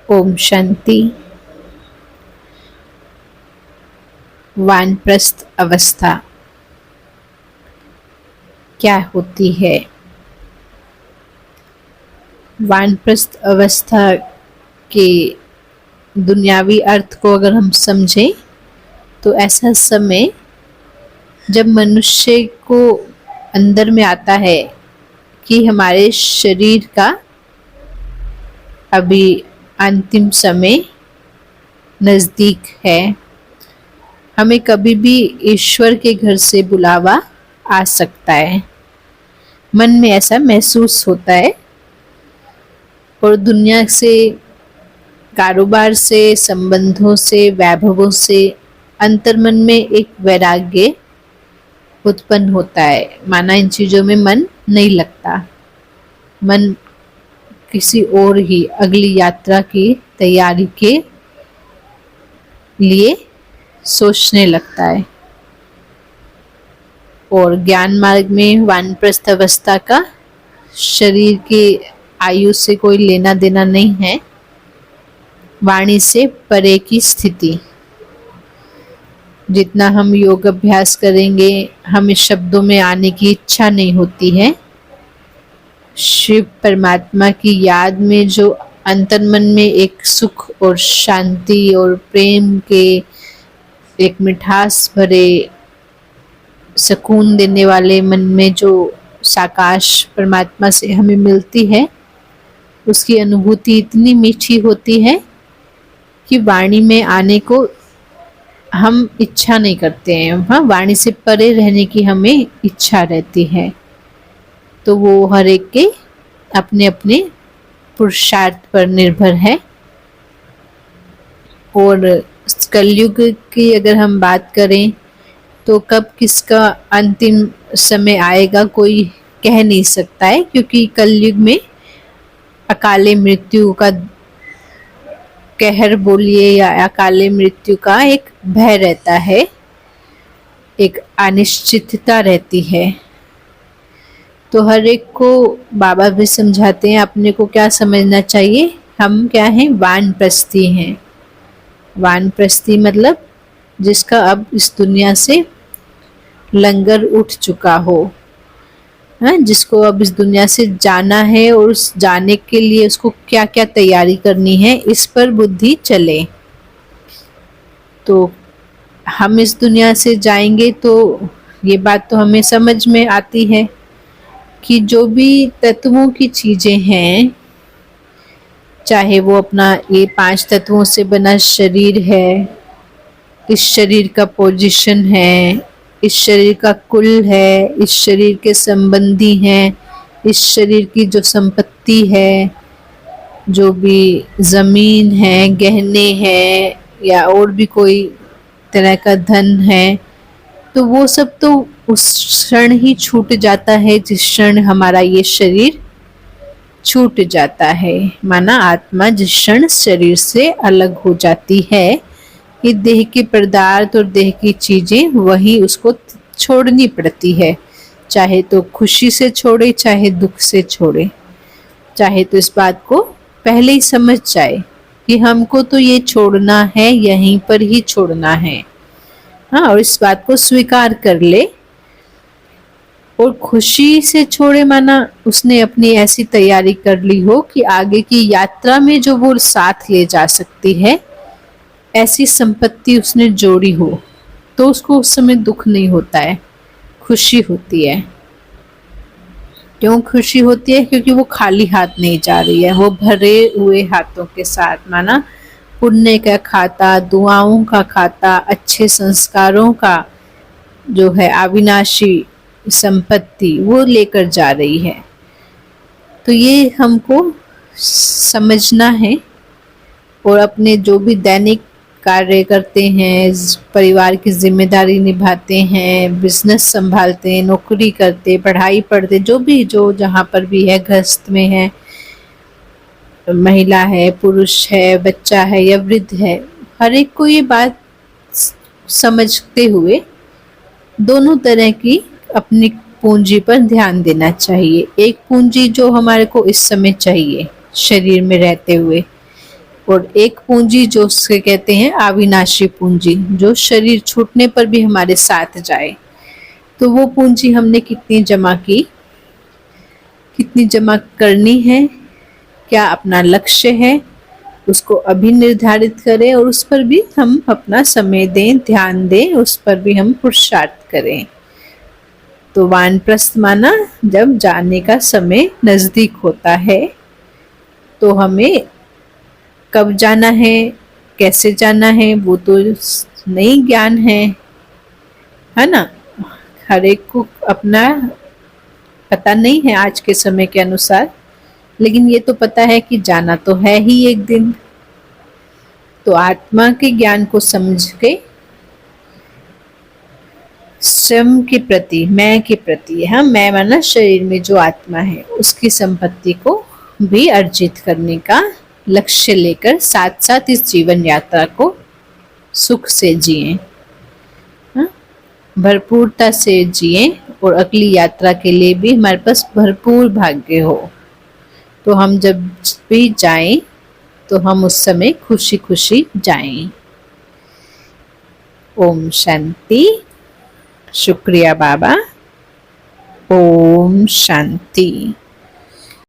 ओम शांति। वानप्रस्थ अवस्था क्या होती है? वानप्रस्थ अवस्था के दुनियावी अर्थ को अगर हम समझें तो ऐसा समय जब मनुष्य को अंदर में आता है कि हमारे शरीर का अभी अंतिम समय नज़दीक है। हमें कभी भी ईश्वर के घर से बुलावा आ सकता है, मन में ऐसा महसूस होता है। और दुनिया से, कारोबार से, संबंधों से, वैभवों से अंतर्मन में एक वैराग्य उत्पन्न होता है। माना इन चीज़ों में मन नहीं लगता, मन किसी और ही अगली यात्रा की तैयारी के लिए सोचने लगता है। और ज्ञान मार्ग में वानप्रस्थ अवस्था का शरीर की आयु से कोई लेना देना नहीं है, वाणी से परे की स्थिति। जितना हम योग अभ्यास करेंगे, हमें शब्दों में आने की इच्छा नहीं होती है। शिव परमात्मा की याद में जो अंतर्मन में एक सुख और शांति और प्रेम के एक मिठास भरे सुकून देने वाले मन में जो साकाश परमात्मा से हमें मिलती है, उसकी अनुभूति इतनी मीठी होती है कि वाणी में आने को हम इच्छा नहीं करते हैं। हाँ, वाणी से परे रहने की हमें इच्छा रहती है। तो वो हर एक के अपने अपने पुरुषार्थ पर निर्भर है। और कलयुग की अगर हम बात करें तो कब किसका अंतिम समय आएगा कोई कह नहीं सकता है, क्योंकि कलयुग में अकाले मृत्यु का कहर बोलिए या अकाले मृत्यु का एक भय रहता है, एक अनिश्चितता रहती है। तो हर एक को बाबा भी समझाते हैं अपने को क्या समझना चाहिए। हम क्या हैं? वानप्रस्थी हैं। वानप्रस्थी मतलब जिसका अब इस दुनिया से लंगर उठ चुका हो, जिसको अब इस दुनिया से जाना है और उस जाने के लिए उसको क्या क्या तैयारी करनी है, इस पर बुद्धि चले। तो हम इस दुनिया से जाएंगे तो ये बात तो हमें समझ में आती है कि जो भी तत्वों की चीज़ें हैं, चाहे वो अपना ये 5 तत्वों से बना शरीर है, इस शरीर का पोजीशन है, इस शरीर का कुल है, इस शरीर के संबंधी हैं, इस शरीर की जो संपत्ति है, जो भी ज़मीन है, गहने हैं या और भी कोई तरह का धन है, तो वो सब तो उस क्षण ही छूट जाता है जिस क्षण हमारा ये शरीर छूट जाता है। माना आत्मा जिस क्षण शरीर से अलग हो जाती है, ये देह के पदार्थ और देह की चीज़ें वही उसको छोड़नी पड़ती है। चाहे तो खुशी से छोड़े, चाहे दुख से छोड़े, चाहे तो इस बात को पहले ही समझ जाए कि हमको तो ये छोड़ना है, यहीं पर ही छोड़ना है। हाँ, और इस बात को स्वीकार कर ले और खुशी से छोड़े। माना उसने अपनी ऐसी तैयारी कर ली हो कि आगे की यात्रा में जो वो साथ ले जा सकती है, ऐसी संपत्ति उसने जोड़ी हो, तो उसको उस समय दुख नहीं होता है, खुशी होती है। क्यों खुशी होती है? क्योंकि वो खाली हाथ नहीं जा रही है, वो भरे हुए हाथों के साथ। माना पुण्य का खाता, दुआओं का खाता, अच्छे संस्कारों का जो है अविनाशी संपत्ति, वो लेकर जा रही है। तो ये हमको समझना है। और अपने जो भी दैनिक कार्य करते हैं, परिवार की जिम्मेदारी निभाते हैं, बिजनेस संभालते हैं, नौकरी करते, पढ़ाई पढ़ते, जो भी जो जहाँ पर भी है, गृहस्थ में है, महिला है, पुरुष है, बच्चा है या वृद्ध है, हर एक को ये बात समझते हुए दोनों तरह की अपनी पूंजी पर ध्यान देना चाहिए। एक पूंजी जो हमारे को इस समय चाहिए शरीर में रहते हुए, और एक पूंजी जो उसके कहते हैं अविनाशी पूंजी, जो शरीर छूटने पर भी हमारे साथ जाए। तो वो पूंजी हमने कितनी जमा की, कितनी जमा करनी है, क्या अपना लक्ष्य है, उसको अभी निर्धारित करें और उस पर भी हम अपना समय दें, ध्यान दें, उस पर भी हम पुरुषार्थ करें। तो वानप्रस्थ माना जब जाने का समय नजदीक होता है तो हमें कब जाना है, कैसे जाना है, वो तो नहीं ज्ञान है ना। हर एक को अपना पता नहीं है आज के समय के अनुसार, लेकिन ये तो पता है कि जाना तो है ही एक दिन। तो आत्मा के ज्ञान को समझ के स्वयं के प्रति, मैं के प्रति, हाँ मैं माना शरीर में जो आत्मा है उसकी संपत्ति को भी अर्जित करने का लक्ष्य लेकर साथ साथ इस जीवन यात्रा को सुख से जिए, भरपूरता से जिए और अगली यात्रा के लिए भी हमारे पास भरपूर भाग्य हो। तो हम जब भी जाएं तो हम उस समय खुशी खुशी जाएं। ओम शांति। शुक्रिया बाबा। ओम शांति।